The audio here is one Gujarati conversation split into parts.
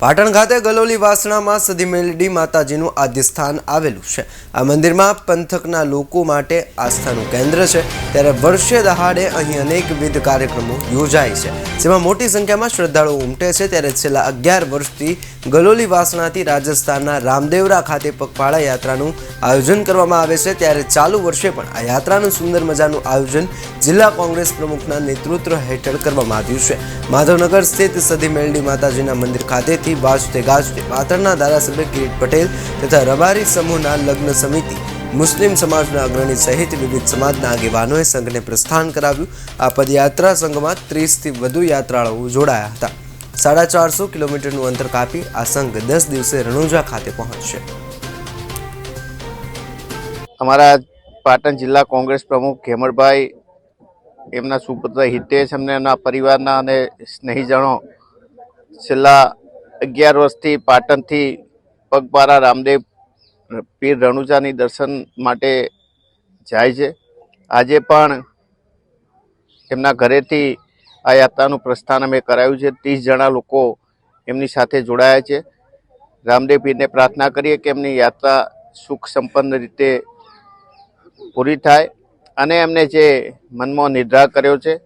પાટણ ખાતે ગલોલી વાસણામાં સદી મેલડી માતાજીનું આદ્ય સ્થાન આવેલું છે। આ મંદિરમાં પંથકના લોકો માટે આસ્થાનું કેન્દ્ર છે, ત્યારે વર્ષે દહાડે અહીં અનેકવિધ કાર્યક્રમો યોજાય છે, જેમાં મોટી સંખ્યામાં શ્રદ્ધાળુઓ ઉમટે છે। ત્યારે છેલ્લા 11 વર્ષથી ગલોલી વાસણાથી રાજસ્થાનના રામદેવરા ખાતે પગપાળા યાત્રાનું આયોજન કરવામાં આવે છે। ત્યારે ચાલુ વર્ષે પણ આ યાત્રાનું સુંદર મજાનું આયોજન જિલ્લા કોંગ્રેસ પ્રમુખના નેતૃત્વ હેઠળ કરવામાં આવ્યું છે। માધવનગર સ્થિત સદી મેલડી માતાજીના મંદિર ખાતે વાજતે ગાજતે પાટણના ધારાસભ્ય કિરીટ પટેલ તથા રબારી સમૂહના લગ્ન સમિતિ, મુસ્લિમ સમાજના અગ્રણી સહિત વિવિધ સમાજના આગેવાનોએ સંઘને પ્રસ્થાન કરાવ્યું। આ પદયાત્રા સંઘમાં 30થી વધુ યાત્રાળુઓ જોડાયા હતા। 450 કિલોમીટરનું અંતર કાપી આ સંઘ 10 દિવસે રણુજા ખાતે પહોંચશે। અમારા પાટણ જિલ્લા કોંગ્રેસ પ્રમુખ ખેમરભાઈ, એમના સુપુત્ર હિતેશ, અમને એમના પરિવારના અને સ્નેહીજનો છેલ્લા 11 વર્ષથી પાટણથી પગપાળા રામદેવ પીર રણુજાની દર્શન માટે જાય છે। આજે પણ એમના ઘરેથી આ યાત્રાનું પ્રસ્થાન અમે કરાવ્યું છે। 30 જણા લોકો એમની સાથે જોડાયા છે। રામદેવ પીરને પ્રાર્થના કરીએ કે એમની યાત્રા સુખ સંપન્ન રીતે પૂરી થાય અને એમને જે મનમાં નિર્ધાર કર્યો છે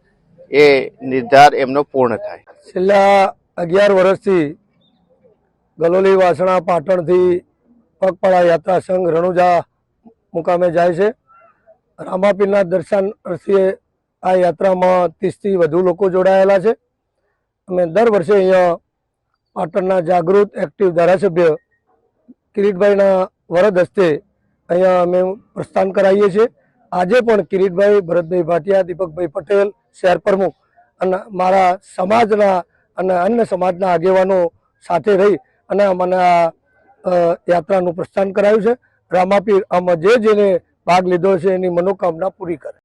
એ નિર્ધાર એમનો પૂર્ણ થાય। છેલ્લા 11 વર્ષથી ગલોલી વાસણા પાટણથી પગપાળા યાત્રા સંઘ રણુજા મુકામે જાય છે। રામાપીરના દર્શન અર્થે આ યાત્રામાં 30થી વધુ લોકો જોડાયેલા છે। અમે દર વર્ષે અહીંયા પાટણના જાગૃત એક્ટિવ ધારાસભ્ય કિરીટભાઈના વરદ હસ્તે અહીંયા અમે પ્રસ્થાન કરાવીએ છીએ। આજે પણ કિરીટભાઈ, ભરતભાઈ ભાટિયા, દીપકભાઈ પટેલ, શહેર પ્રમુખ અને મારા સમાજના અને અન્ય સમાજના આગેવાનો સાથે રહી અને અમને આ યાત્રાનું પ્રસ્થાન કરાવ્યું છે। રામાપીર આમાં જેને ભાગ લીધો છે એની મનોકામના પૂરી કરે।